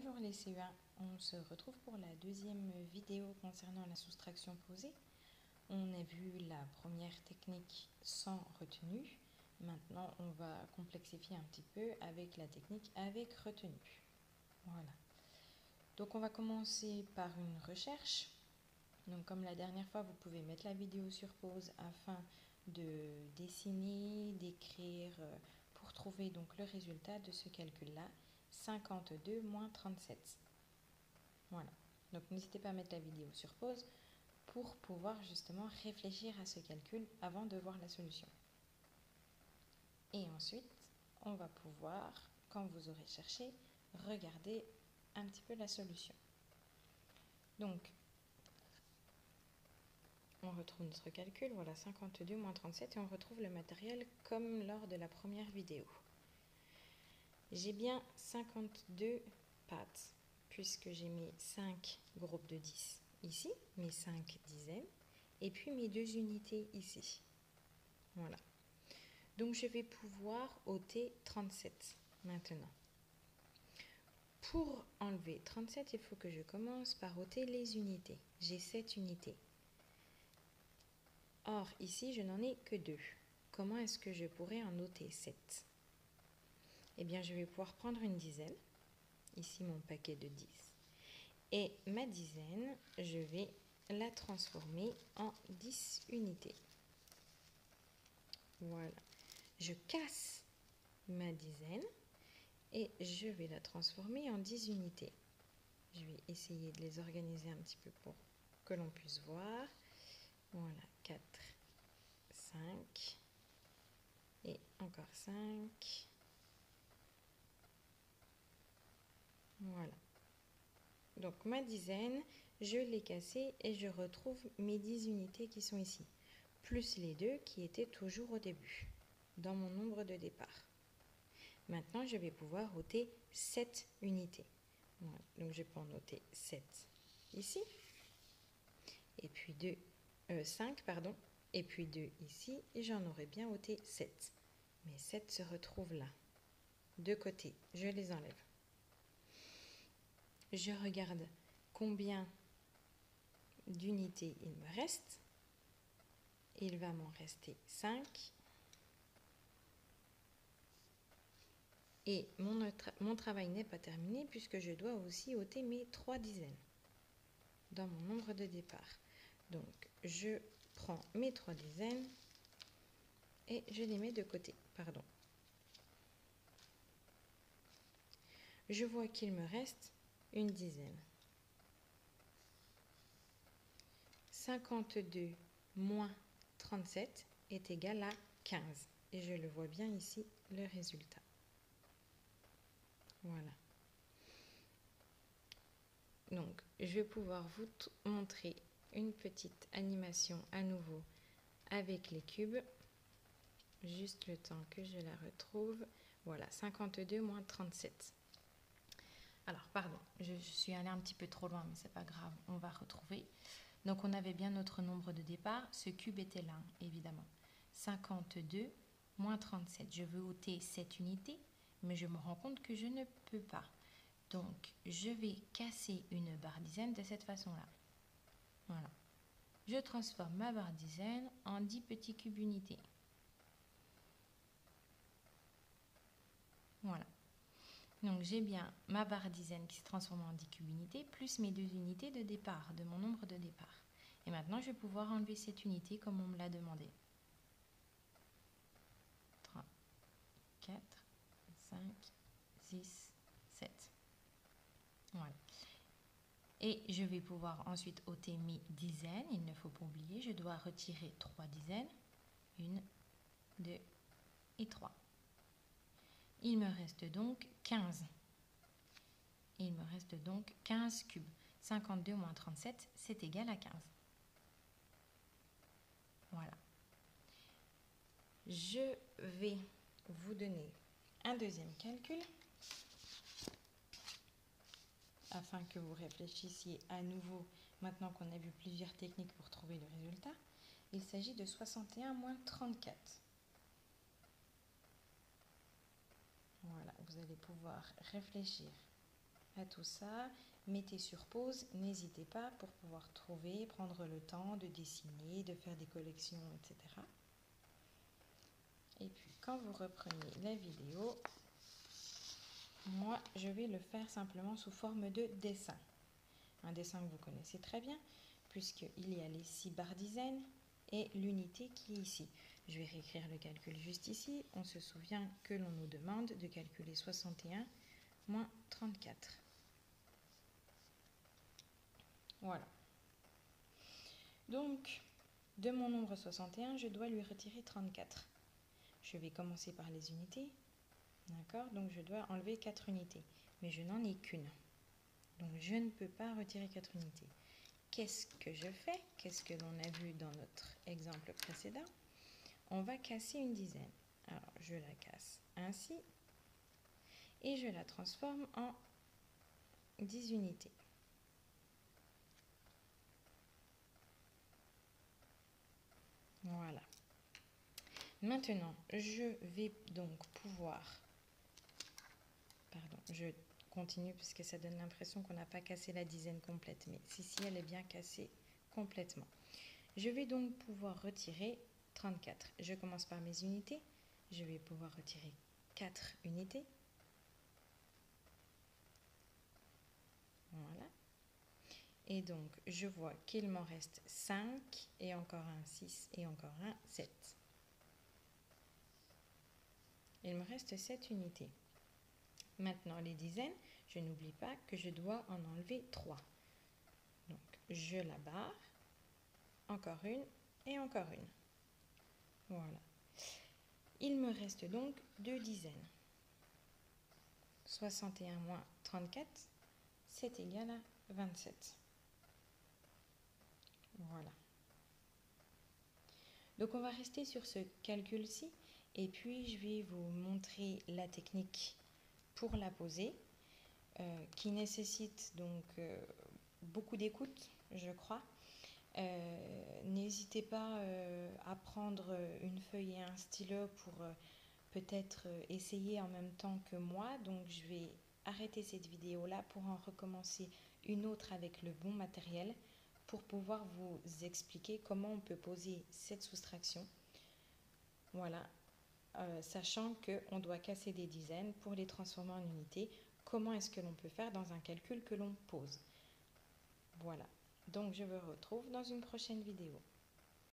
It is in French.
Bonjour les CE1, on se retrouve pour la deuxième vidéo concernant la soustraction posée. On a vu la première technique sans retenue. Maintenant, on va complexifier un petit peu avec la technique avec retenue. Voilà. Donc on va commencer par une recherche. Donc comme la dernière fois, vous pouvez mettre la vidéo sur pause afin de dessiner, d'écrire pour trouver donc le résultat de ce calcul-là. 52 moins 37. Voilà. Donc n'hésitez pas à mettre la vidéo sur pause pour pouvoir justement réfléchir à ce calcul avant de voir la solution. Et ensuite, on va pouvoir, quand vous aurez cherché, regarder un petit peu la solution. Donc, on retrouve notre calcul, voilà 52 moins 37 et on retrouve le matériel comme lors de la première vidéo. J'ai bien 52 pattes puisque j'ai mes 5 groupes de 10 ici, mes 5 dizaines et puis mes 2 unités ici. Voilà. Donc je vais pouvoir ôter 37 maintenant. Pour enlever 37, il faut que je commence par ôter les unités. J'ai 7 unités. Or, ici, je n'en ai que 2. Comment est-ce que je pourrais en ôter 7? Eh bien, je vais pouvoir prendre une dizaine. Ici, mon paquet de 10. Et ma dizaine, je vais la transformer en 10 unités. Voilà. Je casse ma dizaine et je vais la transformer en 10 unités. Je vais essayer de les organiser un petit peu pour que l'on puisse voir. Voilà, 4, 5 et encore 5. Voilà. Donc ma dizaine, je l'ai cassée et je retrouve mes 10 unités qui sont ici, plus les 2 qui étaient toujours au début, dans mon nombre de départ. Maintenant, je vais pouvoir ôter 7 unités. Voilà. Donc je peux en ôter 7 ici, et puis 5, pardon, et puis 2 ici, et j'en aurais bien ôté 7. Mais 7 se retrouvent là, de côté, je les enlève. Je regarde combien d'unités il me reste. Il va m'en rester 5. Et mon travail n'est pas terminé puisque je dois aussi ôter mes 3 dizaines dans mon nombre de départ. Donc, je prends mes 3 dizaines et je les mets de côté. Pardon. Je vois qu'il me reste une dizaine. 52 moins 37 est égal à 15. Et je le vois bien ici, le résultat. Voilà. Donc, je vais pouvoir vous montrer une petite animation à nouveau avec les cubes. Juste le temps que je la retrouve. Voilà, 52 moins 37. Alors, pardon, je suis allée un petit peu trop loin, mais c'est pas grave, on va retrouver. Donc, on avait bien notre nombre de départ. Ce cube était là, évidemment. 52 moins 37. Je veux ôter cette unité, mais je me rends compte que je ne peux pas. Donc, je vais casser une barre dizaine de cette façon-là. Voilà. Je transforme ma barre dizaine en 10 petits cubes unités. Voilà. Donc, j'ai bien ma barre dizaine qui se transforme en 10 cubes unités, plus mes 2 unités de départ, de mon nombre de départ. Et maintenant, je vais pouvoir enlever cette unité comme on me l'a demandé. 3, 4, 5, 6, 7. Voilà. Et je vais pouvoir ensuite ôter mes dizaines. Il ne faut pas oublier, je dois retirer 3 dizaines. 1, 2 et 3. Il me reste donc 15. Il me reste donc 15 cubes. 52 moins 37, c'est égal à 15. Voilà. Je vais vous donner un deuxième calcul afin que vous réfléchissiez à nouveau maintenant qu'on a vu plusieurs techniques pour trouver le résultat. Il s'agit de 61 moins 34. Voilà, vous allez pouvoir réfléchir à tout ça, mettez sur pause, n'hésitez pas pour pouvoir trouver, prendre le temps de dessiner, de faire des collections, etc. Et puis quand vous reprenez la vidéo, moi je vais le faire simplement sous forme de dessin. Un dessin que vous connaissez très bien, puisqu'il y a les 6 barres dizaines et l'unité qui est ici. Je vais réécrire le calcul juste ici. On se souvient que l'on nous demande de calculer 61 moins 34. Voilà. Donc, de mon nombre 61, je dois lui retirer 34. Je vais commencer par les unités. D'accord? Donc, je dois enlever 4 unités. Mais je n'en ai qu'une. Donc, je ne peux pas retirer 4 unités. Qu'est-ce que je fais? Qu'est-ce que l'on a vu dans notre exemple précédent? On va casser une dizaine. Alors, je la casse ainsi et je la transforme en 10 unités. Voilà. Maintenant, je vais donc pouvoir... Pardon, je continue parce que ça donne l'impression qu'on n'a pas cassé la dizaine complète. Mais si, elle est bien cassée complètement. Je vais donc pouvoir retirer 34. Je commence par mes unités. Je vais pouvoir retirer 4 unités. Voilà. Et donc, je vois qu'il m'en reste 5, et encore un 6, et encore un 7. Il me reste 7 unités. Maintenant, les dizaines, je n'oublie pas que je dois en enlever 3. Donc, je la barre, encore une, et encore une. Voilà. Il me reste donc 2 dizaines. 61 moins 34, c'est égal à 27. Voilà. Donc on va rester sur ce calcul-ci et puis je vais vous montrer la technique pour la poser qui nécessite donc beaucoup d'écoute, je crois. N'hésitez pas à prendre une feuille et un stylo pour peut-être essayer en même temps que moi. Donc je vais arrêter cette vidéo là pour en recommencer une autre avec le bon matériel pour pouvoir vous expliquer comment on peut poser cette soustraction. Voilà, sachant qu'on doit casser des dizaines pour les transformer en unités. Comment est-ce que l'on peut faire dans un calcul que l'on pose? Voilà, donc je vous retrouve dans une prochaine vidéo.